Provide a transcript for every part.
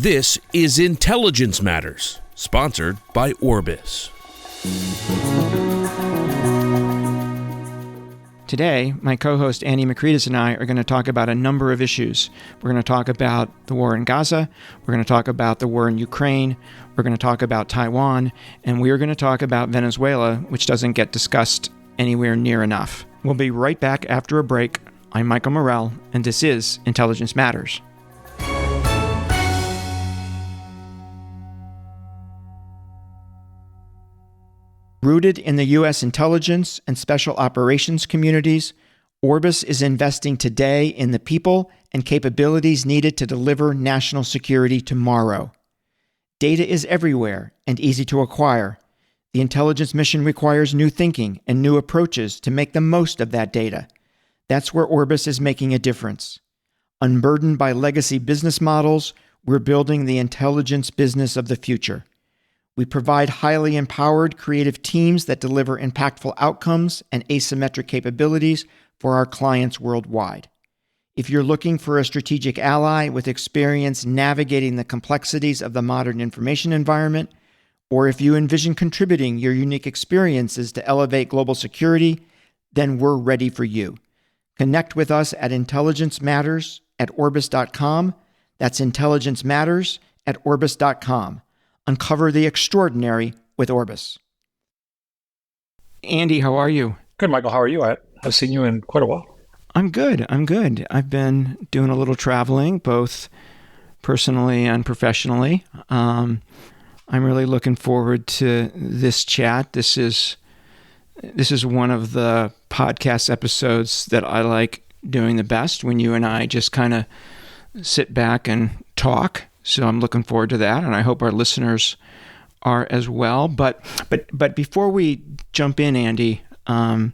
This is Intelligence Matters, sponsored by Orbis. Today, my co-host Andy McCreadis and I are going to talk about a number of issues. We're going to talk about the war in Gaza, we're going to talk about the war in Ukraine, we're going to talk about Taiwan, and we are going to talk about Venezuela, which doesn't get discussed anywhere near enough. We'll be right back after a break. I'm Michael Morell, and this is Intelligence Matters. Rooted in the U.S. intelligence and special operations communities, Orbis is investing today in the people and capabilities needed to deliver national security tomorrow. Data is everywhere and easy to acquire. The intelligence mission requires new thinking and new approaches to make the most of that data. That's where Orbis is making a difference. Unburdened by legacy business models, we're building the intelligence business of the future. We provide highly empowered, creative teams that deliver impactful outcomes and asymmetric capabilities for our clients worldwide. If you're looking for a strategic ally with experience navigating the complexities of the modern information environment, or if you envision contributing your unique experiences to elevate global security, then we're ready for you. Connect with us at intelligencematters@orbis.com. That's intelligencematters@orbis.com. Uncover the extraordinary with Orbis. Andy, how are you? Good, Michael. How are you? I've seen you in quite a while. I'm good. I've been doing a little traveling, both personally and professionally. I'm really looking forward to this chat. This is one of the podcast episodes that I like doing the best, when you and I just kind of sit back and talk. So I'm looking forward to that, and I hope our listeners are as well. But before we jump in, Andy, to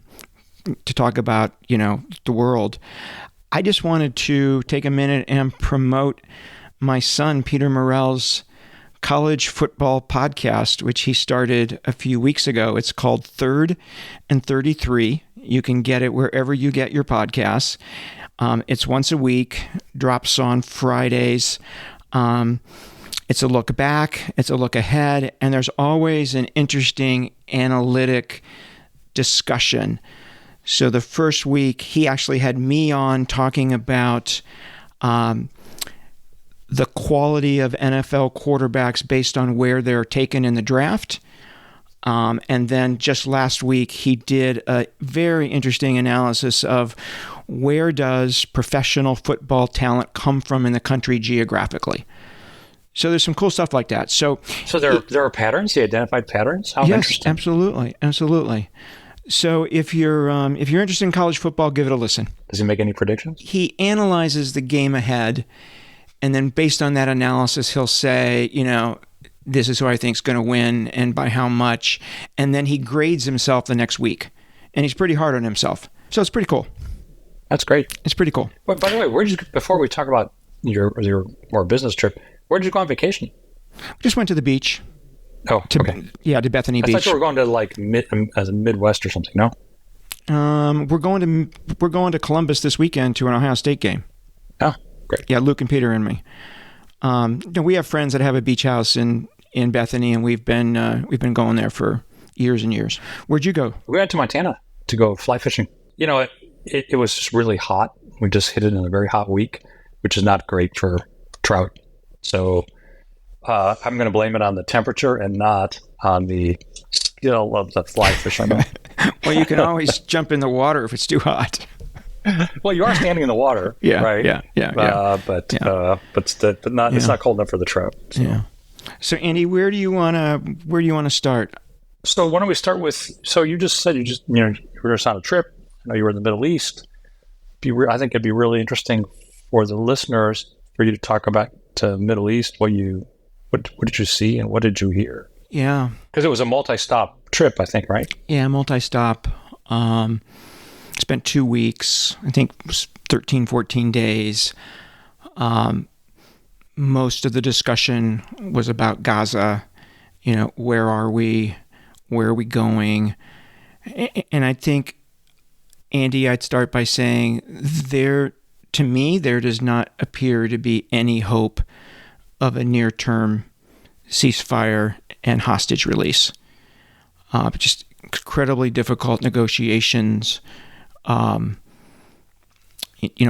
talk about, the world, I just wanted to take a minute and promote my son Peter Morell's college football podcast, which he started a few weeks ago. It's called Third and 33. You can get it wherever you get your podcasts. It's once a week, drops on Fridays. It's a look back, it's a look ahead, and there's always an interesting analytic discussion. So the first week, he actually had me on talking about the quality of NFL quarterbacks based on where they're taken in the draft. And then just last week, he did a very interesting analysis of where does professional football talent come from in the country geographically. So there's some cool stuff like that. So there are patterns. He identified patterns. How yes, interesting. Absolutely. So if you're interested in college football, give it a listen. Does he make any predictions? He analyzes the game ahead, and then based on that analysis, he'll say, this is who I think is going to win and by how much. And then he grades himself the next week. And he's pretty hard on himself. So it's pretty cool. That's great. It's pretty cool. But by the way, before we talk about your more business trip, where did you go on vacation? We just went to the beach. Oh, okay. Yeah, to Bethany Beach. I thought you were going to as a Midwest or something, no? We're going to Columbus this weekend to an Ohio State game. Oh, great. Yeah, Luke and Peter and me. We have friends that have a beach house in Bethany, and we've been going there for years and years. Where'd you go? We went to Montana to go fly fishing. It was just really hot. We just hit it in a very hot week, which is not great for trout. So I'm going to blame it on the temperature and not on the skill of the fly fisherman. Well, you can always jump in the water if it's too hot. Well, you are standing in the water, yeah, right? Yeah. But not. It's not cold enough for the trout. So. Yeah. So, Andy, where do you want to start? So, why don't we start with? So, you just said you were just on a trip. I know you were in the Middle East. I think it'd be really interesting for the listeners for you to talk about the Middle East. What did you see and what did you hear? Yeah, because it was a multi-stop trip, I think, right? Yeah, multi-stop. Spent 2 weeks. I think it was 13, 14 days. Most of the discussion was about Gaza. Where are we? Where are we going? And I think, Andy, I'd start by saying to me, there does not appear to be any hope of a near-term ceasefire and hostage release. Just incredibly difficult negotiations.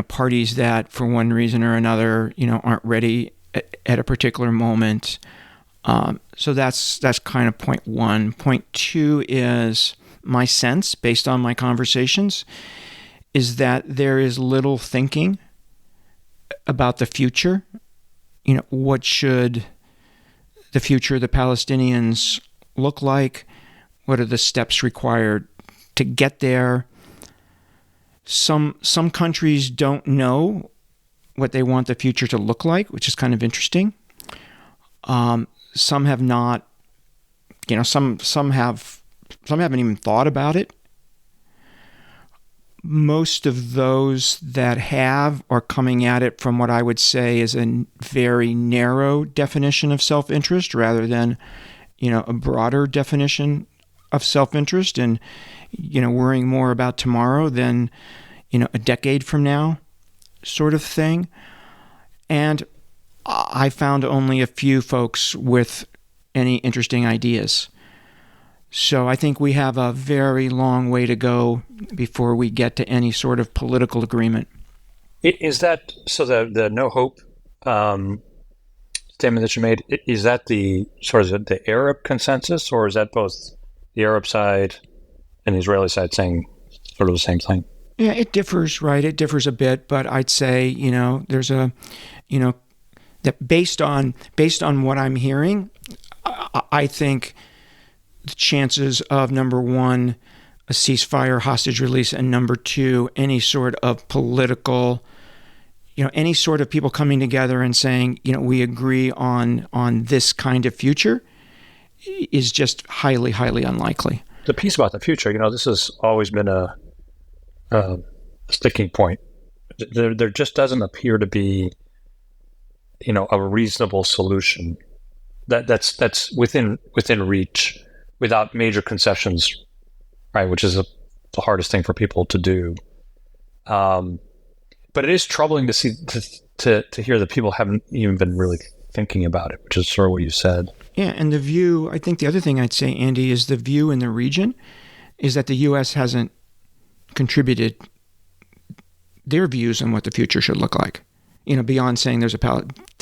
Parties that, for one reason or another, aren't ready at a particular moment. So that's kind of point one. Point two is my sense, based on my conversations, is that there is little thinking about the future. What should the future of the Palestinians look like? What are the steps required to get there? Some countries don't know what they want the future to look like, which is kind of interesting. Some have not. Some haven't even thought about it. Most of those that have are coming at it from what I would say is a very narrow definition of self-interest rather than, a broader definition of self-interest and, worrying more about tomorrow than, a decade from now sort of thing. And I found only a few folks with any interesting ideas. So I think we have a very long way to go before we get to any sort of political agreement. Is that so? The no hope statement that you made, is that the sort of the Arab consensus, or is that both the Arab side and the Israeli side saying sort of the same thing? Yeah, it differs, right? It differs a bit, but I'd say there's a that based on what I'm hearing, I think the chances of, number one, a ceasefire, hostage release, and number two, any sort of political, any sort of people coming together and saying, we agree on this kind of future, is just highly, highly unlikely. The piece about the future, this has always been a sticking point. There just doesn't appear to be, a reasonable solution that's within reach, without major concessions, right? Which is the hardest thing for people to do. But it is troubling to see to hear that people haven't even been really thinking about it, which is sort of what you said. Yeah, and the view, I think the other thing I'd say, Andy, is the view in the region is that the U.S. hasn't contributed their views on what the future should look like. Beyond saying there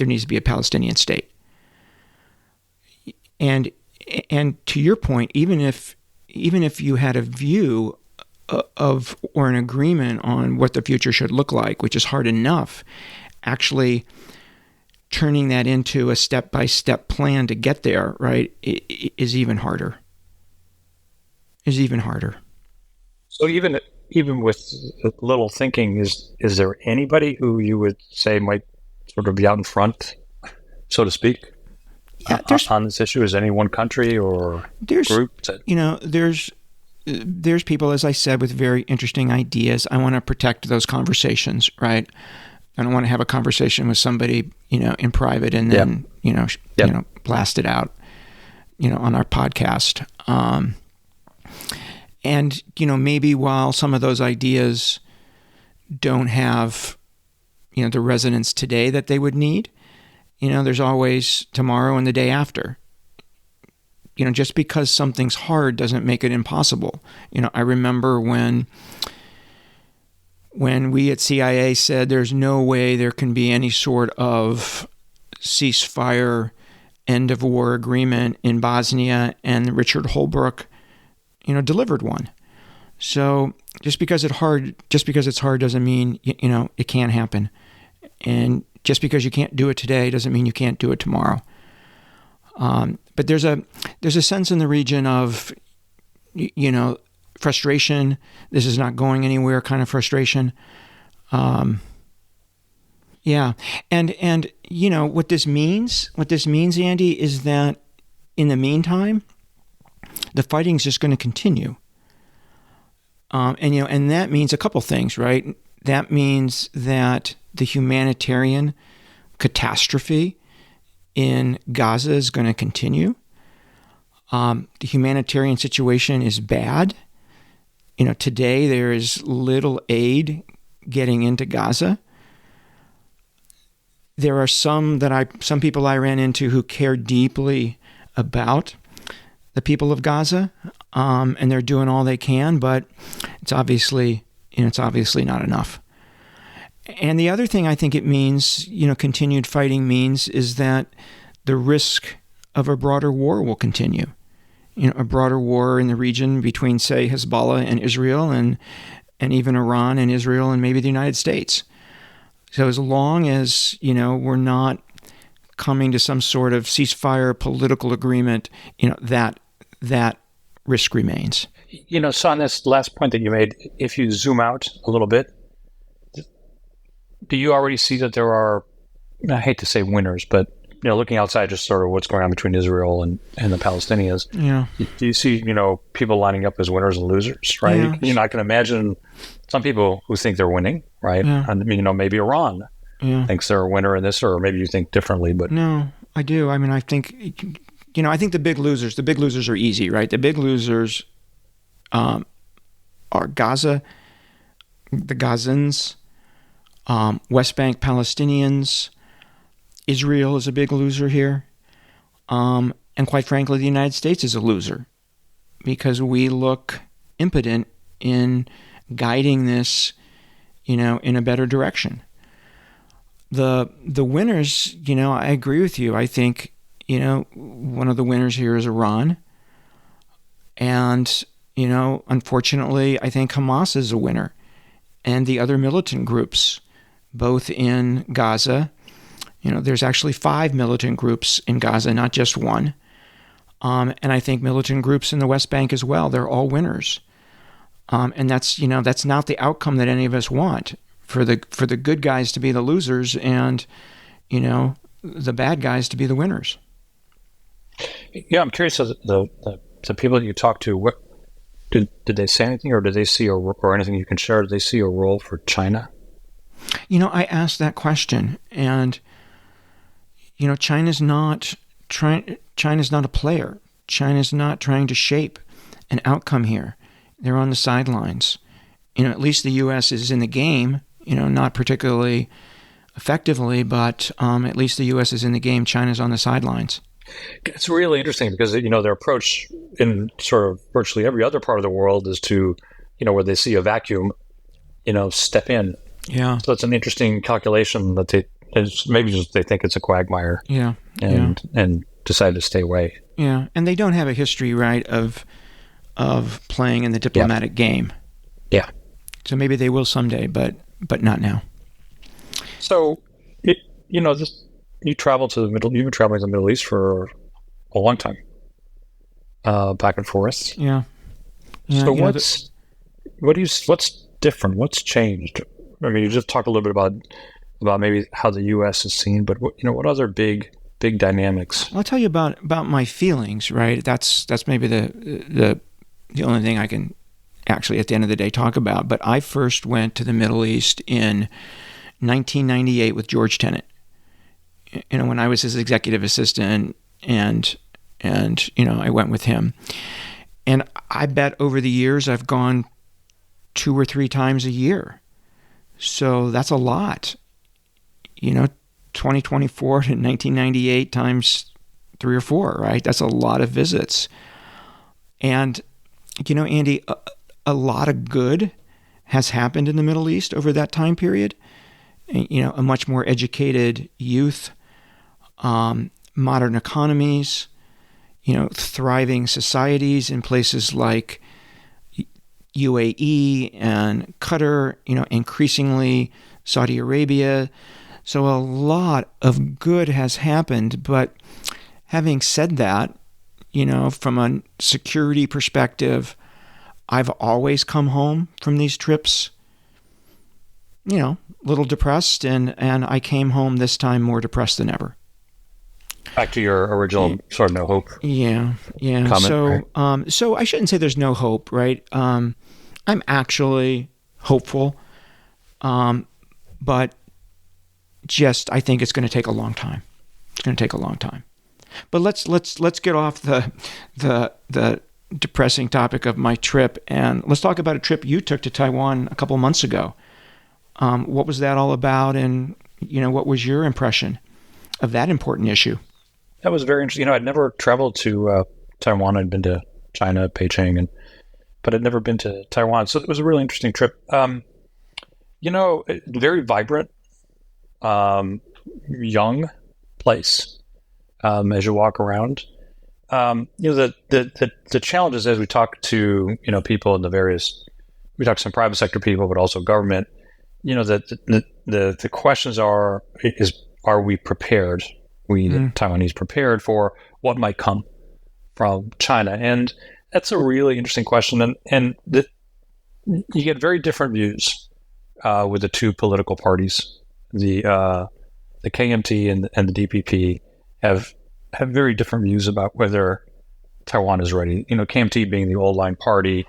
needs to be a Palestinian state. And to your point, even if you had a view of or an agreement on what the future should look like, which is hard enough, actually turning that into a step-by-step plan to get there, right, is even harder. So even with little thinking, is there anybody who you would say might sort of be out in front, so to speak, on this issue? Is any one country or group? There's people, as I said, with very interesting ideas. I want to protect those conversations, right? I don't want to have a conversation with somebody, in private and then, blast it out, on our podcast. And, maybe while some of those ideas don't have, the resonance today that they would need, there's always tomorrow and the day after. Just because something's hard doesn't make it impossible. I remember when we at CIA said there's no way there can be any sort of ceasefire, end of war agreement in Bosnia, and Richard Holbrooke, delivered one. So just because it's hard doesn't mean, it can't happen. And just because you can't do it today doesn't mean you can't do it tomorrow. But there's a sense in the region of, frustration. This is not going anywhere kind of frustration. Yeah. And what this means, Andy, is that in the meantime, the fighting is just going to continue. And that means a couple things, right? That means that the humanitarian catastrophe in Gaza is going to continue. The humanitarian situation is bad. Today there is little aid getting into Gaza. there are some people I ran into who care deeply about the people of Gaza, and they're doing all they can, but it's obviously not enough. And the other thing I think it means, continued fighting means, is that the risk of a broader war will continue. A broader war in the region between, say, Hezbollah and Israel, and even Iran and Israel and maybe the United States. So as long as, we're not coming to some sort of ceasefire political agreement, that risk remains. So on this last point that you made, if you zoom out a little bit, do you already see that there are, I hate to say winners, but looking outside just sort of what's going on between Israel and the Palestinians, do you see, people lining up as winners and losers, right? Yeah. I can imagine some people who think they're winning, right? Yeah. And, maybe Iran thinks they're a winner in this, or maybe you think differently, but... No, I do. I mean, I think, I think the big losers are easy, right? The big losers are Gaza, the Gazans, West Bank Palestinians. Israel is a big loser here. And quite frankly, the United States is a loser because we look impotent in guiding this, in a better direction. The winners, I agree with you. I think, one of the winners here is Iran. And, unfortunately, I think Hamas is a winner. And the other militant groups, both in Gaza, there's actually 5 militant groups in Gaza, not just one. And I think militant groups in the West Bank as well. They're all winners. And that's not the outcome that any of us want, for the good guys to be the losers and, the bad guys to be the winners. Yeah, I'm curious, the people that you talk to, what did they say anything, or did they see or anything you can share? Did they see a role for China? I asked that question, and China's not a player. China's not trying to shape an outcome here. They're on the sidelines. At least the U.S. is in the game, not particularly effectively, but at least the U.S. is in the game. China's on the sidelines. It's really interesting because, their approach in sort of virtually every other part of the world is to, where they see a vacuum, step in. Yeah. So it's an interesting calculation that they think it's a quagmire. Yeah. And decide to stay away. Yeah. And they don't have a history, right, of playing in the diplomatic game. Yeah. So maybe they will someday, but not now. So, you travel to you've been traveling to the Middle East for a long time, back and forth. Yeah. So what's different? What's changed? I mean, you just talked a little bit about maybe how the U.S. is seen, but what other big dynamics? I'll tell you about my feelings. Right. That's maybe the only thing I can actually at the end of the day talk about. But I first went to the Middle East in 1998 with George Tenet. When I was his executive assistant, and I went with him. And I bet over the years I've gone 2 or 3 times a year. So that's a lot. 2024 to 1998 times 3 or 4, right? That's a lot of visits. And, Andy, a lot of good has happened in the Middle East over that time period. A much more educated youth, modern economies, thriving societies in places like UAE and Qatar, increasingly Saudi Arabia. So a lot of good has happened. But having said that, from a security perspective, I've always come home from these trips, a little depressed, and I came home this time more depressed than ever. Back to your original sort of no hope. Yeah. Comment, so, right? So I shouldn't say there's no hope, right? I'm actually hopeful, but just I think it's going to take a long time. It's going to take a long time. But let's get off the depressing topic of my trip, and let's talk about a trip you took to Taiwan a couple months ago. What was that all about, and what was your impression of that important issue? That was very interesting. I'd never traveled to Taiwan. I'd been to China, Beijing, but I'd never been to Taiwan. So it was a really interesting trip. Very vibrant, young place as you walk around. The challenges as we talk to people in we talk to some private sector people, but also government. The questions are we prepared? The Taiwanese prepared for what might come from China? And that's a really interesting question. And you get very different views with the two political parties. The KMT and the DPP have very different views about whether Taiwan is ready. KMT being the old line party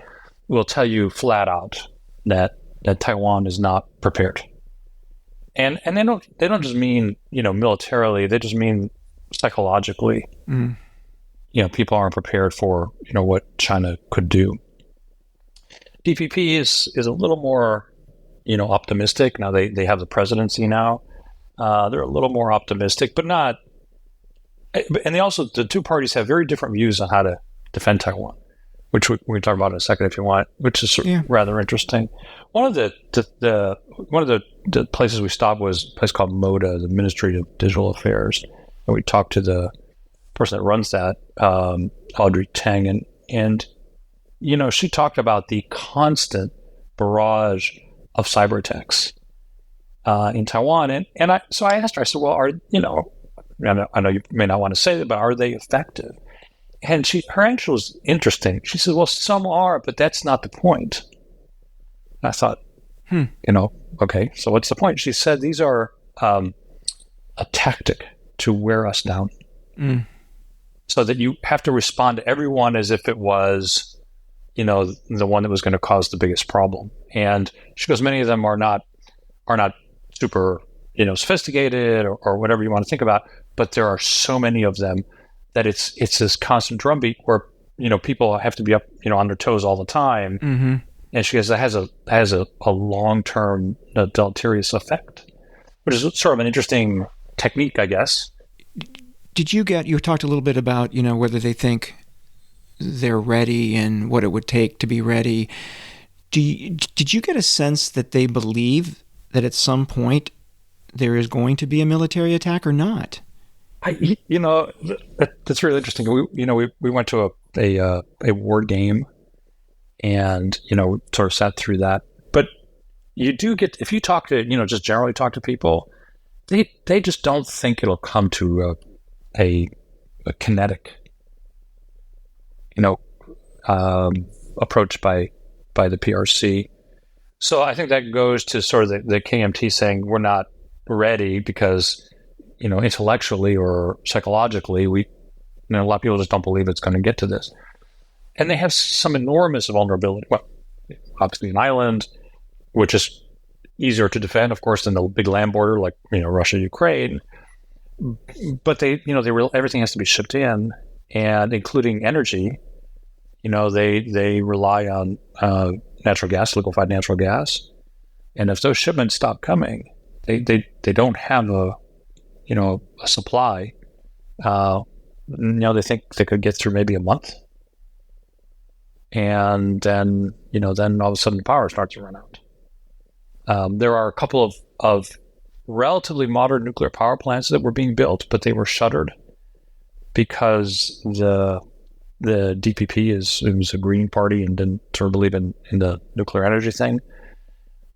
will tell you flat out that Taiwan is not prepared. And they don't just mean, militarily, they just mean psychologically. People aren't prepared for, what China could do. DPP is a little more, optimistic. Now they have the presidency now. They're a little more optimistic, but not. And the two parties have very different views on how to defend Taiwan, which we can talk about in a second if you want, which is rather interesting. One of the places we stopped was a place called MODA, the Ministry of Digital Affairs, and we talked to the person that runs that, Audrey Tang, and she talked about the constant barrage of cyber attacks in Taiwan, and I asked her, I said, well, I know you may not want to say that, but are they effective? And her answer was interesting. She said, well, some are, but that's not the point. And I thought, okay, so what's the point? She said, these are a tactic to wear us down. So that you have to respond to everyone as if it was, the one that was going to cause the biggest problem. And she goes, many of them are not super, sophisticated or whatever you want to think about, but there are so many of them that it's this constant drumbeat where people have to be up on their toes all the time. And she goes, that has a long-term deleterious effect, which is sort of an interesting technique, I guess. You talked a little bit about whether they think they're ready and what it would take to be ready. Did you get a sense that they believe that at some point there is going to be a military attack or not? That's really interesting. We went to a war game, and sort of sat through that. But you do get, if you talk to just generally talk to people, they just don't think it'll come to a kinetic approach by the PRC. So I think that goes to sort of the KMT saying we're not ready because intellectually or psychologically, a lot of people just don't believe it's going to get to this. And they have some enormous vulnerability. Well, obviously an island, which is easier to defend, of course, than the big land border like, Russia, Ukraine. But everything has to be shipped in, and including energy. They rely on natural gas, liquefied natural gas. And if those shipments stop coming, they don't have a supply. They think they could get through maybe a month. And then all of a sudden the power starts to run out. There are a couple of relatively modern nuclear power plants that were being built, but they were shuttered because the DPP was a green party and didn't sort of believe in the nuclear energy thing.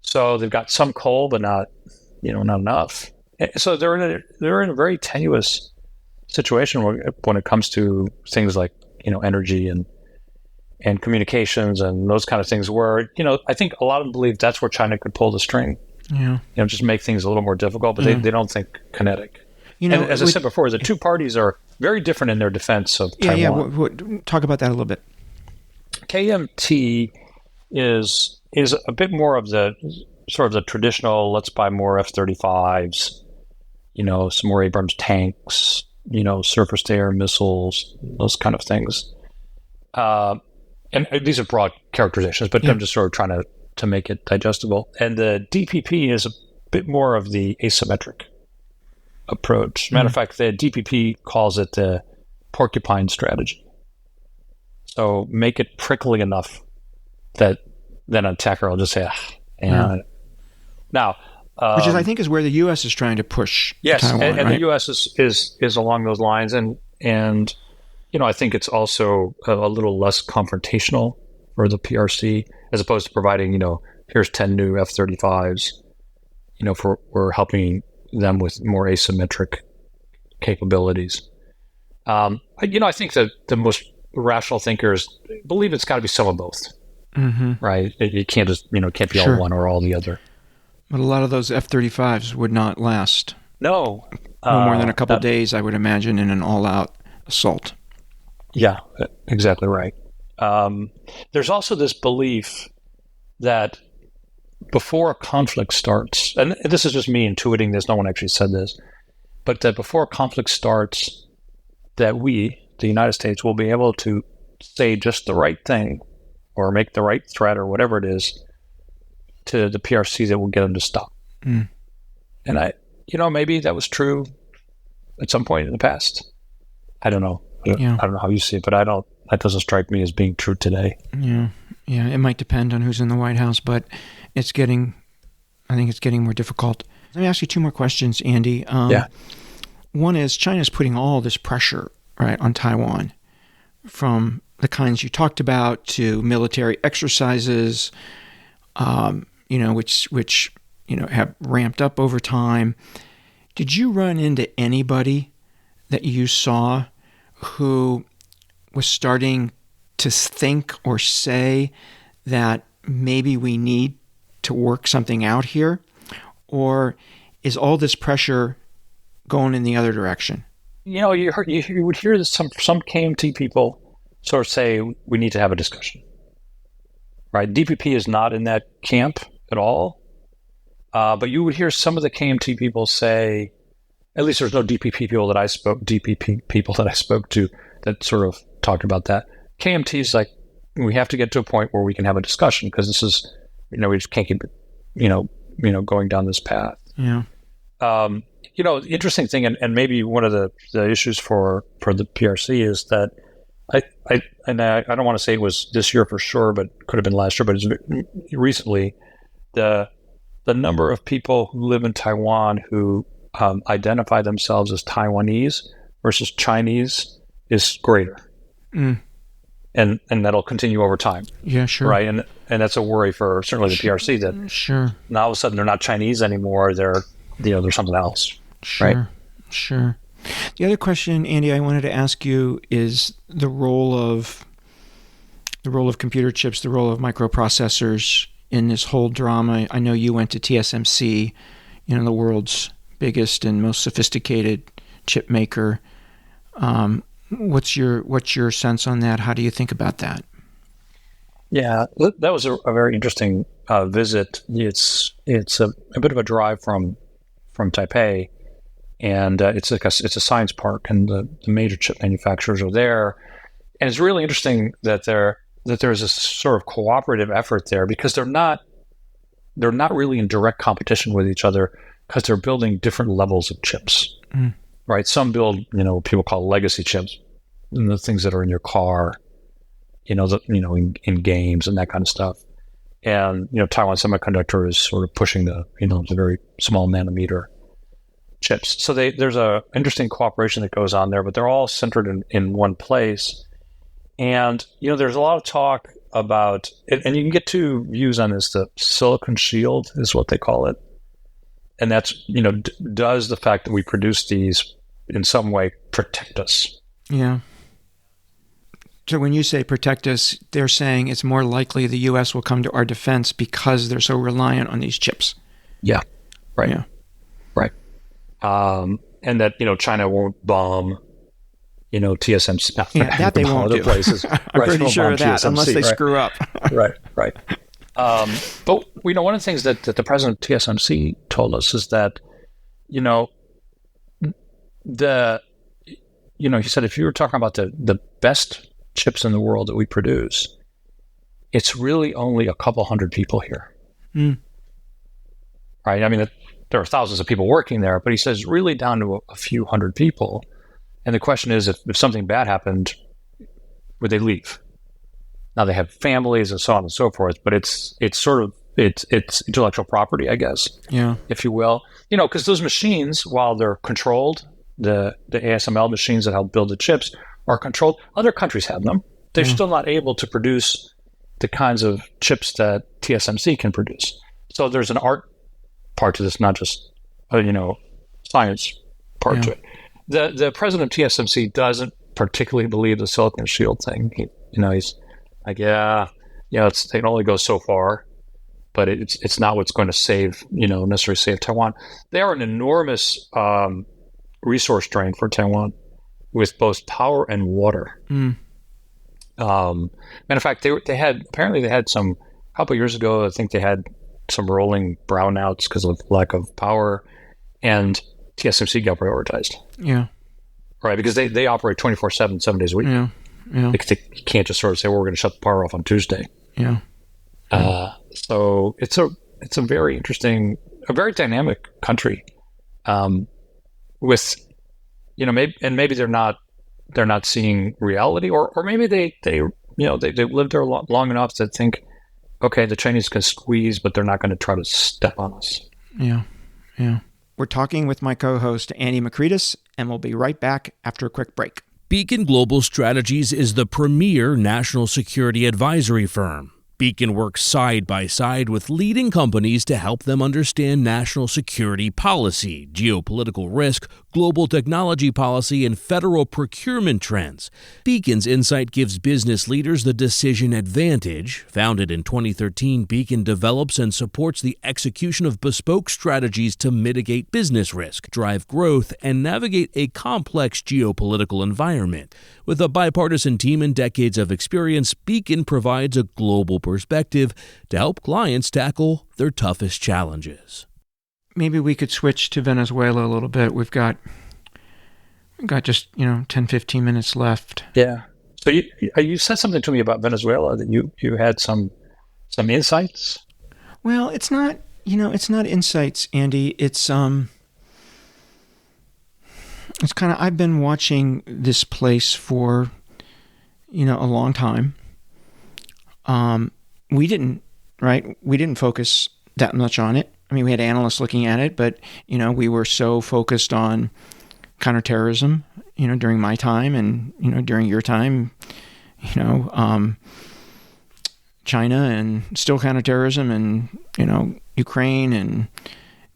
So they've got some coal, but not enough. So they're in a very tenuous situation when it comes to things like energy and communications and those kind of things. Where I think a lot of them believe that's where China could pull the string. Yeah. Just make things a little more difficult, but they don't think kinetic. And as I said before, the two parties are very different in their defense of Taiwan. Yeah. Talk about that a little bit. KMT is a bit more of the sort of the traditional. Let's buy more F-35s. Some more Abrams tanks. Surface-to-air missiles. Those kind of things. And these are broad characterizations, but I'm just sort of trying to make it digestible. And the DPP is bit more of the asymmetric approach. Matter of fact, the DPP calls it the porcupine strategy. So make it prickly enough that then an attacker will just say, Now, which is, I think, is where the U.S. is trying to push Taiwan, and right? the U.S. is along those lines, and I think it's also a little less confrontational for the PRC as opposed to providing, here's 10 new F-35s, for helping them with more asymmetric capabilities. I think that the most rational thinkers believe it's got to be some of both, right? It can't just, can't be all one or all the other. But a lot of those F-35s would not last. No more than a couple of days, I would imagine, in an all-out assault. Yeah, exactly right. There's also this belief that before a conflict starts, and this is just me intuiting this, no one actually said this, but that before a conflict starts, that we, the United States, will be able to say just the right thing or make the right threat or whatever it is to the PRC that will get them to stop. And maybe that was true at some point in the past. I don't know. I don't know how you see it, but that doesn't strike me as being true today. Yeah. It might depend on who's in the White House, but I think it's getting more difficult. Let me ask you two more questions, Andy. One is, China's putting all this pressure, right, on Taiwan, from the kinds you talked about to military exercises, which have ramped up over time. Did you run into anybody that you saw who was starting to think or say that maybe we need to work something out here? Or is all this pressure going in the other direction? You would hear that some KMT people sort of say, we need to have a discussion. Right? DPP is not in that camp at all. But you would hear some of the KMT people say, at least there's no DPP people that I spoke to that sort of talked about that. KMT is like, we have to get to a point where we can have a discussion because this is, we just can't keep, going down this path. Yeah. The interesting thing, and maybe one of the issues for the PRC is that I don't want to say it was this year for sure, but could have been last year, but it's recently, the number of people who live in Taiwan who identify themselves as Taiwanese versus Chinese is greater. And that'll continue over time. Yeah, sure. Right. And that's a worry for certainly the PRC that sure. Now all of a sudden they're not Chinese anymore. They're something else. Sure. Right. Sure. The other question, Andy, I wanted to ask you is the role of computer chips, the role of microprocessors in this whole drama. I know you went to TSMC, the world's biggest and most sophisticated chip maker. What's your sense on that? How do you think about that? Yeah, that was a very interesting visit. It's a bit of a drive from Taipei, and it's a science park, and the major chip manufacturers are there. And it's really interesting that there's a sort of cooperative effort there because they're not really in direct competition with each other because they're building different levels of chips. Right? Some build, what people call legacy chips, the things that are in your car, in games and that kind of stuff. And, Taiwan Semiconductor is sort of pushing the very small nanometer chips. So there's a interesting cooperation that goes on there, but they're all centered in one place. And, there's a lot of talk about, and you can get two views on this, the silicon shield is what they call it. And that's, does the fact that we produce these in some way protect us? Yeah. So when you say protect us, they're saying it's more likely the U.S. will come to our defense because they're so reliant on these chips. Yeah. Right. Yeah. Right. And that, China won't bomb, TSMC. Yeah, that they won't other do. places. I'm pretty sure of that, unless they screw up. Right. But, one of the things that the president of TSMC told us is that, he said, if you were talking about the best chips in the world that we produce, it's really only a couple hundred people here. Right? I mean, there are thousands of people working there, but he says really down to a few hundred people. And the question is, if something bad happened, would they leave? Now they have families and so on and so forth, but it's intellectual property, I guess, if you will. Because those machines, while they're controlled, the ASML machines that help build the chips are controlled. Other countries have them. They're still not able to produce the kinds of chips that TSMC can produce. So there's an art part to this, not just science part to it. The president of TSMC doesn't particularly believe the silicon shield thing. He's like, it can only go so far, but it's not what's going to necessarily save Taiwan. They are an enormous resource drain for Taiwan with both power and water. Matter of fact, they had some a couple of years ago. I think they had some rolling brownouts because of lack of power, and TSMC got prioritized. Yeah, right, because they operate 24/7, 7 days a week. Yeah. They can't just sort of say, "Well, we're going to shut the power off on Tuesday." Yeah. So it's a very interesting, a very dynamic country, with maybe they're not seeing reality, or maybe they've lived there long enough to think, okay, the Chinese can squeeze, but they're not going to try to step on us. Yeah. We're talking with my co-host Andy Makritis, and we'll be right back after a quick break. Beacon Global Strategies is the premier national security advisory firm. Beacon works side by side with leading companies to help them understand national security policy, geopolitical risk, global technology policy, and federal procurement trends. Beacon's insight gives business leaders the decision advantage. Founded in 2013, Beacon develops and supports the execution of bespoke strategies to mitigate business risk, drive growth, and navigate a complex geopolitical environment. With a bipartisan team and decades of experience, Beacon provides a global perspective to help clients tackle their toughest challenges. Maybe we could switch to Venezuela a little bit. We've got just 10, 15 minutes left. Yeah. So you said something to me about Venezuela, that you had some insights. Well, it's not insights, Andy. It's kind of, I've been watching this place for a long time. We didn't focus that much on it. I mean, we had analysts looking at it, but, we were so focused on counterterrorism, during my time and, during your time, China and still counterterrorism and, Ukraine and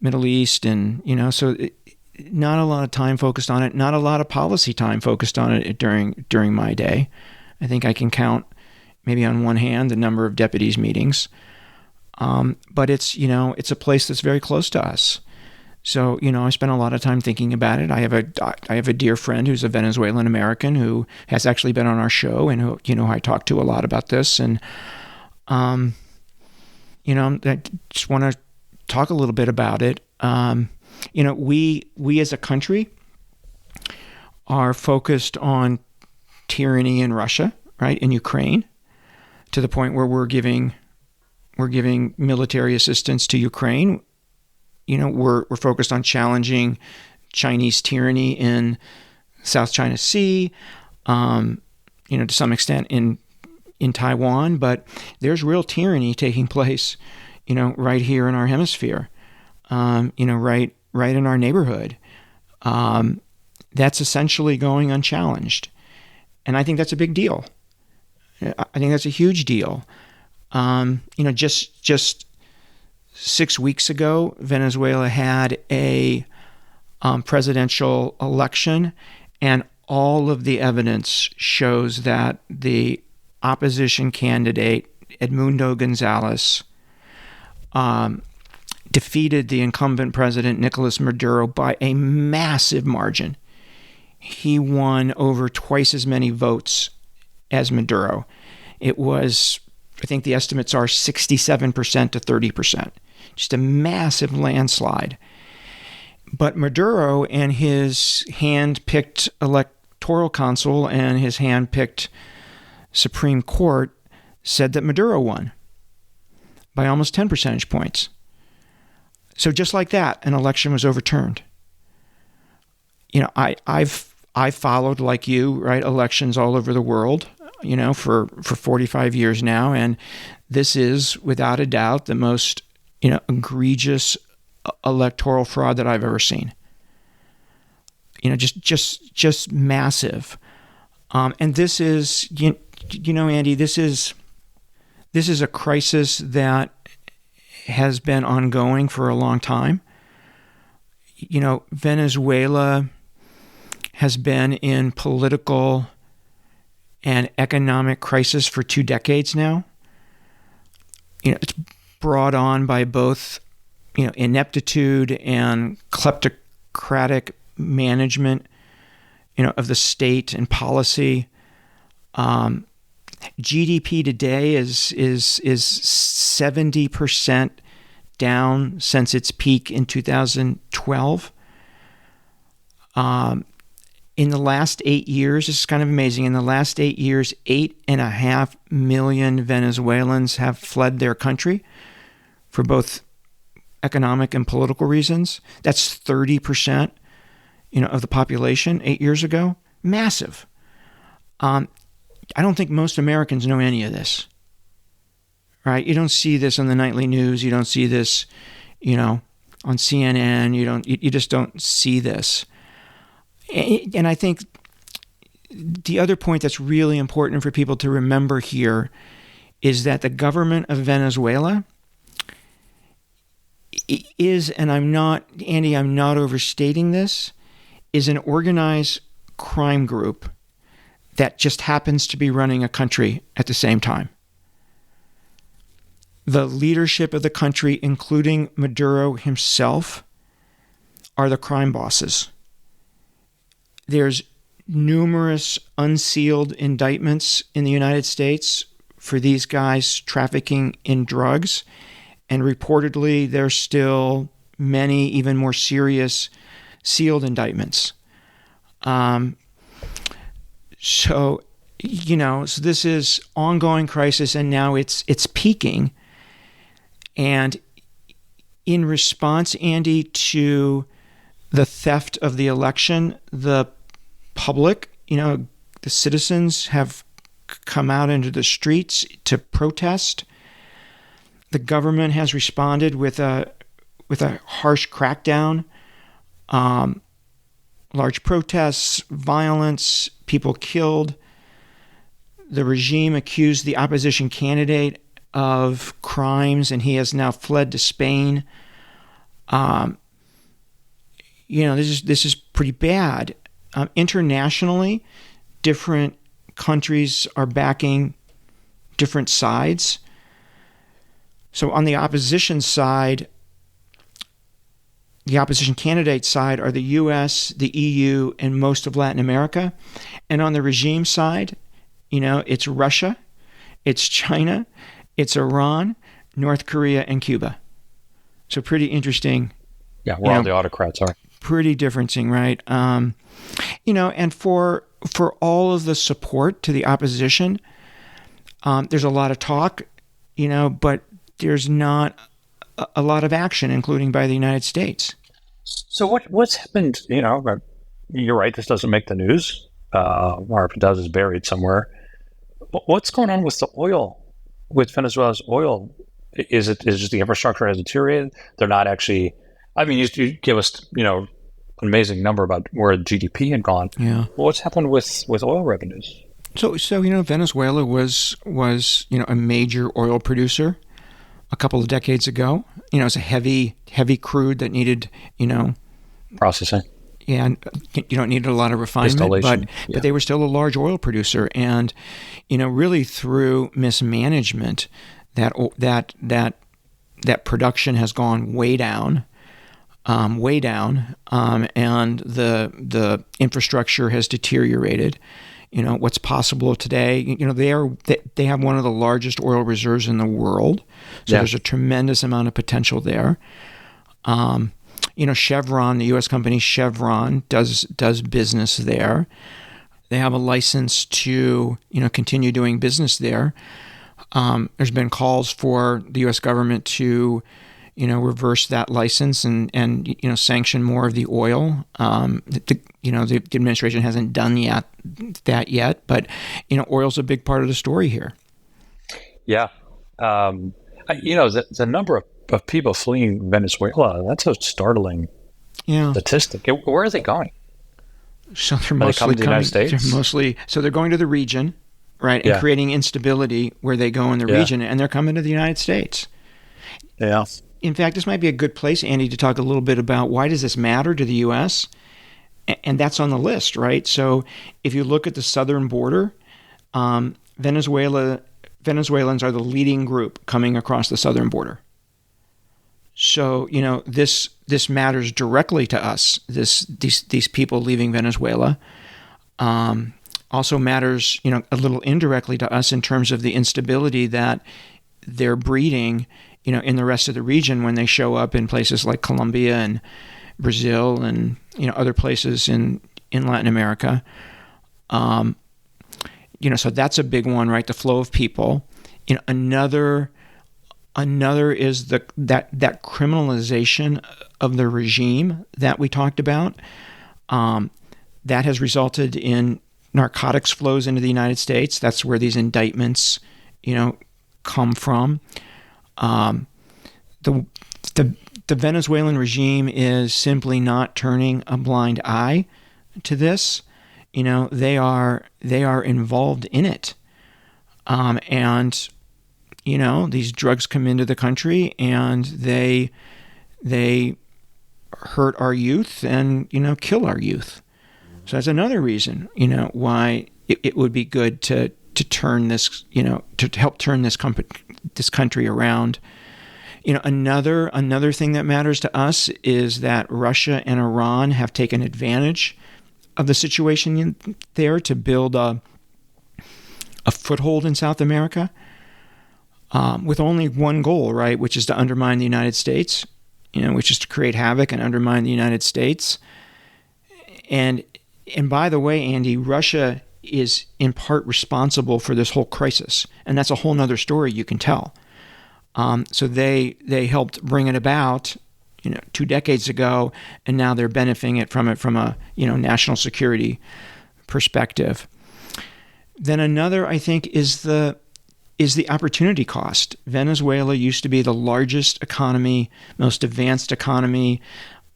Middle East. And, so not a lot of time focused on it, not a lot of policy time focused on it during my day. I think I can count maybe on one hand the number of deputies meetings. But it's a place that's very close to us. So, I spent a lot of time thinking about it. I have a dear friend who's a Venezuelan American who has actually been on our show and who, I talked to a lot about this. And, I just want to talk a little bit about it. We as a country are focused on tyranny in Russia, right, in Ukraine, to the point where we're giving military assistance to Ukraine. We're focused on challenging Chinese tyranny in South China Sea, to some extent in Taiwan, but there's real tyranny taking place, right here in our hemisphere, right in our neighborhood. That's essentially going unchallenged. And I think that's a big deal. I think that's a huge deal. Just 6 weeks ago, Venezuela had a presidential election, and all of the evidence shows that the opposition candidate, Edmundo Gonzalez, defeated the incumbent president, Nicolas Maduro, by a massive margin. He won over twice as many votes as Maduro. It was, I think the estimates are 67% to 30%. Just a massive landslide. But Maduro and his hand-picked electoral council and his hand-picked Supreme Court said that Maduro won by almost 10 percentage points. So just like that, an election was overturned. I've followed, like you, right, elections all over the world, for 45 years now, and this is without a doubt the most egregious electoral fraud that I've ever seen. Just massive. And this is, Andy, this is a crisis that has been ongoing for a long time. Venezuela has been in political and economic crisis for 2 decades now. It's brought on by both, ineptitude and kleptocratic management, of the state and policy. GDP today is 70% down since its peak in 2012. In the last 8 years, this is kind of amazing. In the last 8 years, 8.5 million Venezuelans have fled their country for both economic and political reasons. That's 30%, of the population 8 years ago. Massive. I don't think most Americans know any of this, right? You don't see this on the nightly news. You don't see this, on CNN. You just don't see this. And I think the other point that's really important for people to remember here is that the government of Venezuela is, and I'm not overstating this, is an organized crime group that just happens to be running a country at the same time. The leadership of the country, including Maduro himself, are the crime bosses. There's numerous unsealed indictments in the United States for these guys trafficking in drugs, and reportedly there's still many even more serious sealed indictments. So this is ongoing crisis, and now it's peaking. And in response, Andy, to the theft of the election, the public, the citizens have come out into the streets to protest. The government has responded with a harsh crackdown, large protests, violence, people killed. The regime accused the opposition candidate of crimes, and he has now fled to Spain. This is pretty bad. Internationally, different countries are backing different sides. So on the opposition side, the opposition candidate side are the U.S., the EU, and most of Latin America. And on the regime side, it's Russia, it's China, it's Iran, North Korea, and Cuba. So pretty interesting. Yeah, where all the autocrats are. Pretty differencing, right? And for all of the support to the opposition, there's a lot of talk, but there's not a lot of action, including by the United States. So what's happened? You're right. This doesn't make the news, or if it does, it's buried somewhere. But what's going on with the oil? With Venezuela's oil, is just the infrastructure has deteriorated? They're not actually. I mean, you give us an amazing number about where GDP had gone. Yeah. Well, what's happened with oil revenues? So Venezuela was a major oil producer a couple of decades ago. It's a heavy crude that needed processing. Yeah, and you don't need a lot of refinement, but they were still a large oil producer, and really through mismanagement, that production has gone way down, and the infrastructure has deteriorated. What's possible today. They have one of the largest oil reserves in the world, so there's a tremendous amount of potential there. Chevron, the U.S. company Chevron, does business there. They have a license to continue doing business there. There's been calls for the U.S. government to reverse that license and sanction more of the oil. The administration hasn't done that yet, but oil's a big part of the story here. Yeah. The number of people fleeing Venezuela, that's a startling statistic. Where are they going? So they're mostly to the United States? They're going to the region, right, and creating instability where they go in the region, and they're coming to the United States. Yeah. In fact, this might be a good place, Andy, to talk a little bit about why does this matter to the U.S., and that's on the list, right? So if you look at the southern border, Venezuelans are the leading group coming across the southern border. So, this matters directly to us, these people leaving Venezuela. Also matters, a little indirectly to us in terms of the instability that they're breeding, in the rest of the region when they show up in places like Colombia and Brazil and, other places in Latin America. So that's a big one, right? The flow of people. Another is that criminalization of the regime that we talked about. That has resulted in narcotics flows into the United States. That's where these indictments, come from. The Venezuelan regime is simply not turning a blind eye to this. They are involved in it. And these drugs come into the country and they hurt our youth and, kill our youth. So that's another reason, why it would be good to turn this, to help turn this country around. Another thing that matters to us is that Russia and Iran have taken advantage of the situation there to build a foothold in South America, with only one goal, right, which is to undermine the United States, which is to create havoc and undermine the United States. And by the way, Andy, Russia is in part responsible for this whole crisis, and that's a whole nother story you can tell. So they helped bring it about, 2 decades ago, and now they're benefiting from it from a national security perspective. Then another, I think, is the opportunity cost. Venezuela used to be the largest economy, most advanced economy,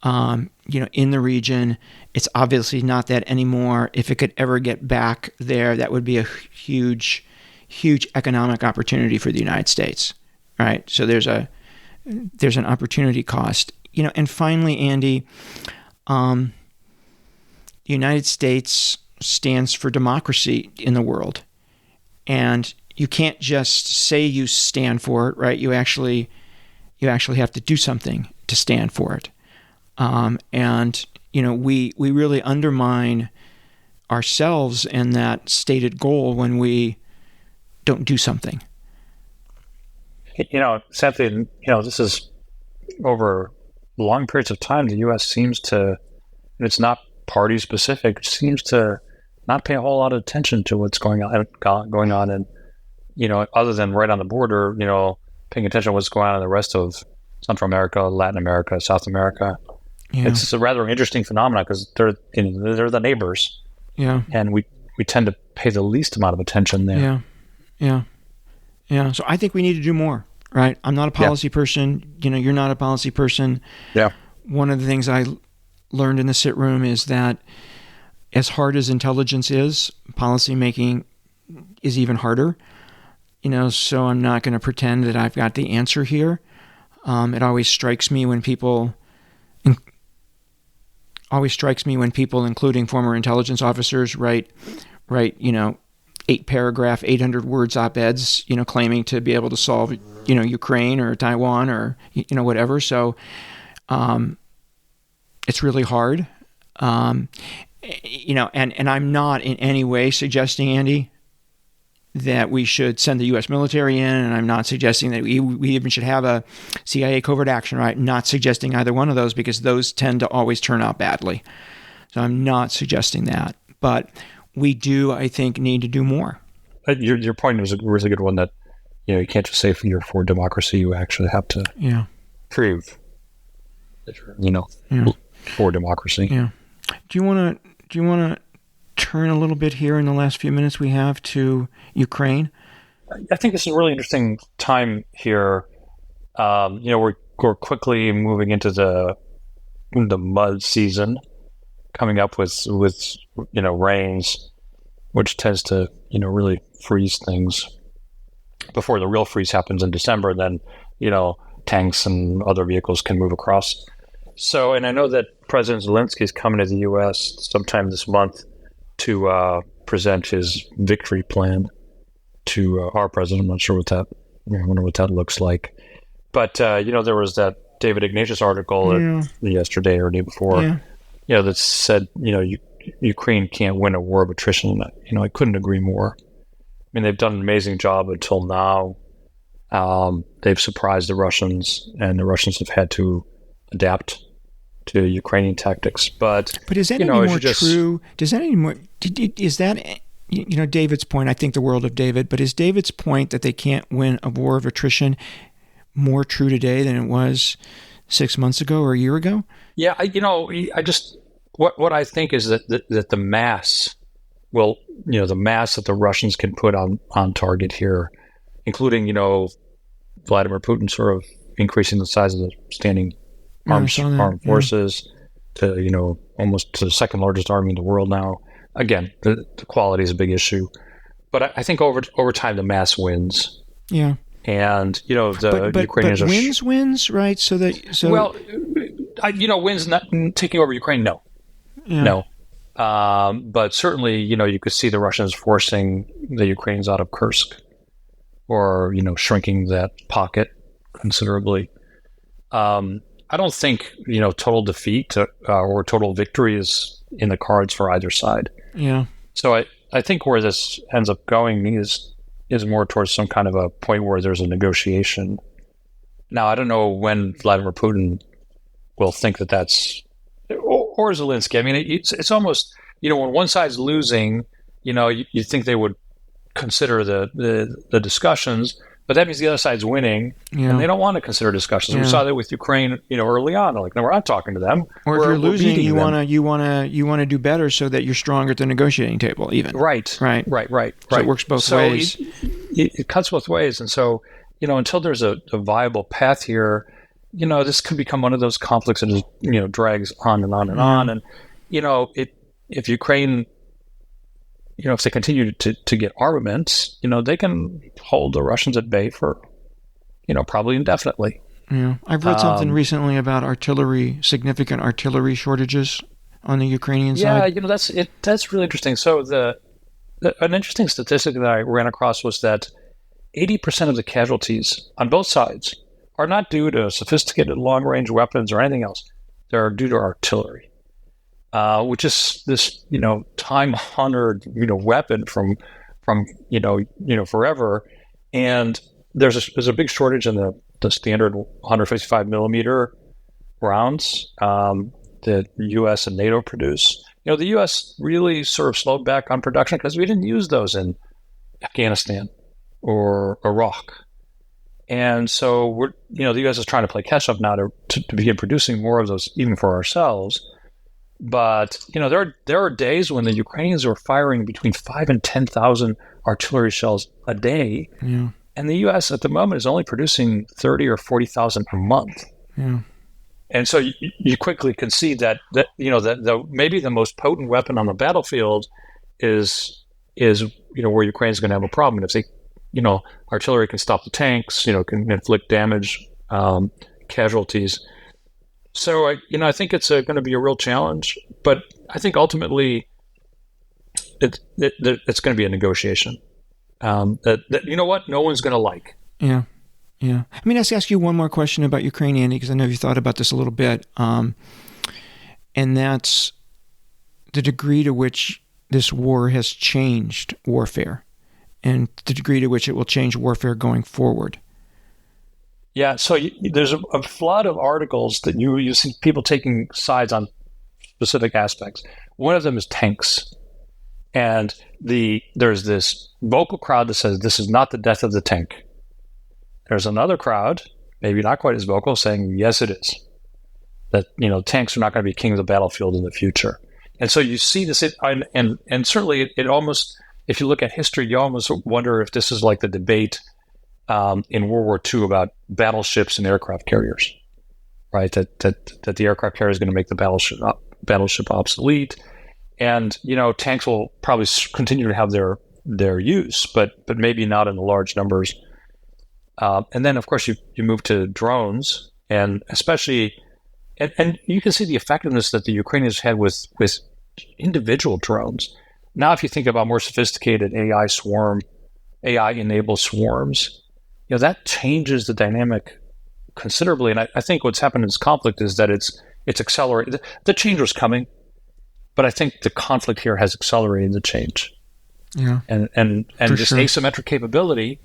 in the region. It's obviously not that anymore. If it could ever get back there, that would be a huge, huge economic opportunity for the United States, right? So there's an opportunity cost, And finally, Andy, the United States stands for democracy in the world, and you can't just say you stand for it, right? You actually have to do something to stand for it. We really undermine ourselves and that stated goal when we don't do something. Sadly, this is over long periods of time. The U.S. seems to, and it's not party specific, seems to not pay a whole lot of attention to what's going on, and other than right on the border, paying attention to what's going on in the rest of Central America, Latin America, South America. Yeah. It's a rather interesting phenomenon because they're the neighbors. Yeah. And we tend to pay the least amount of attention there. Yeah. So I think we need to do more, right? I'm not a policy person. You're not a policy person. Yeah. One of the things I learned in the sit room is that as hard as intelligence is, policy making is even harder. So I'm not going to pretend that I've got the answer here. It always strikes me when people, including former intelligence officers, write 8-paragraph, 800-words op-eds, claiming to be able to solve, Ukraine or Taiwan or, whatever. So it's really hard. And I'm not in any way suggesting, Andy, that we should send the U.S. military in, and I'm not suggesting that we even should have a CIA covert action, right? Not suggesting either one of those because those tend to always turn out badly. So I'm not suggesting that. But we do, I think, need to do more. Your point was a really good one that, you can't just say you're for democracy. You actually have to prove that you're, for democracy. Yeah. Do you want to turn a little bit here in the last few minutes we have to Ukraine? I think this is a really interesting time here. We're quickly moving into the mud season, coming up with rains, which tends to really freeze things before the real freeze happens in December. Then tanks and other vehicles can move across. So, and I know that President Zelensky is coming to the U.S. sometime this month to present his victory plan to our president. I'm not sure I wonder what that looks like. But, there was that David Ignatius article yesterday or the day before, that said, Ukraine can't win a war of attrition. I couldn't agree more. I mean, they've done an amazing job until now. They've surprised the Russians, and the Russians have had to adapt to Ukrainian tactics. But is that any more true? Does that any more? Is that David's point? I think the world of David. But is David's point that they can't win a war of attrition more true today than it was 6 months ago or a year ago? Yeah, I just what I think is that the mass will, the mass that the Russians can put on target here, including Vladimir Putin sort of increasing the size of the standing armed forces to almost to the second largest army in the world now. Again, the quality is a big issue, but I think over time the mass wins. Yeah, and the Ukrainians wins right. Wins not taking over Ukraine. No. But certainly you could see the Russians forcing the Ukrainians out of Kursk, or shrinking that pocket considerably. I don't think total defeat or total victory is in the cards for either side. Yeah. So I think where this ends up going is more towards some kind of a point where there's a negotiation. Now, I don't know when Vladimir Putin will think that's, or Zelensky. I mean, it's almost, when one side's losing, you think they would consider the discussions, but that means the other side's winning, and they don't want to consider discussions. We saw that with Ukraine, early on. Like, no, we're not talking to them. Or if you're losing, you want to do better so that you're stronger at the negotiating table. Even right. So it works both ways. It cuts both ways, and so until there's a viable path here, this could become one of those conflicts that just drags on and on and on. And if Ukraine, if they continue to get armaments, they can hold the Russians at bay for, probably indefinitely. Yeah, I've read something recently about significant artillery shortages on the Ukrainian side. Yeah, that's really interesting. So an interesting statistic that I ran across was that 80% of the casualties on both sides are not due to sophisticated long-range weapons or anything else. They're due to artillery. Which is this, time-honored, weapon from forever. And there's a big shortage in the standard 155 millimeter rounds that U.S. and NATO produce. The U.S. really sort of slowed back on production because we didn't use those in Afghanistan or Iraq. And so the U.S. is trying to play catch up now to begin producing more of those even for ourselves. But there are days when the Ukrainians are firing between 5,000 and 10,000 artillery shells a day, and the U.S. at the moment is only producing 30,000 or 40,000 per month. Yeah. And so you quickly can see that maybe the most potent weapon on the battlefield is where Ukraine is going to have a problem. And if they, artillery can stop the tanks, can inflict damage, casualties. So I think it's going to be a real challenge, but I think ultimately it's going to be a negotiation that no one's going to like. Yeah. Let me just ask you one more question about Ukraine, Andy, because I know you thought about this a little bit, and that's the degree to which this war has changed warfare, and the degree to which it will change warfare going forward. Yeah, so there's a flood of articles that you see people taking sides on specific aspects. One of them is tanks. And there's this vocal crowd that says this is not the death of the tank. There's another crowd maybe not quite as vocal, saying, yes, it is. That, tanks are not going to be king of the battlefield in the future. And so you see this, and certainly it almost, if you look at history, you almost wonder if this is like the debate in World War II about battleships and aircraft carriers, right? That the aircraft carrier is going to make the battleship obsolete. And, tanks will probably continue to have their use, but maybe not in the large numbers. And then, of course, you move to drones, and especially, and you can see the effectiveness that the Ukrainians had with individual drones. Now, if you think about more sophisticated AI-enabled swarms, that changes the dynamic considerably. And I think what's happened in this conflict is that it's accelerated. The change was coming, but I think the conflict here has accelerated the change. Yeah, and this asymmetric capability,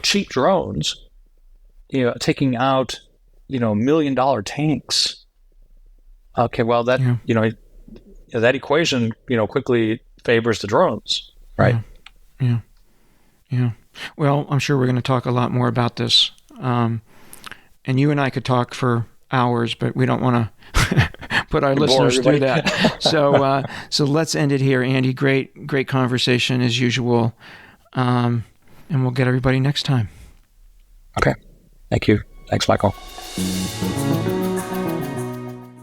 cheap drones, taking out, $1 million tanks. Okay, well that that equation, quickly favors the drones, right? Yeah. Well, I'm sure we're going to talk a lot more about this, and you and I could talk for hours, but we don't want to put our listeners through that. So let's end it here, Andy. Great conversation as usual, and we'll get everybody next time. Okay. Thank you. Thanks, Michael.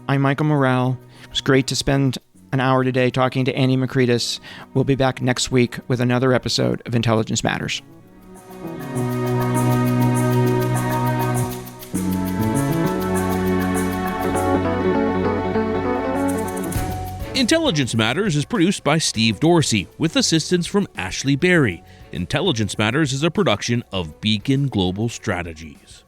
I'm Michael Morrell. It was great to spend an hour today talking to Andy Makritis. We'll be back next week with another episode of Intelligence Matters. Intelligence Matters is produced by Steve Dorsey with assistance from Ashley Berry. Intelligence Matters is a production of Beacon Global Strategies.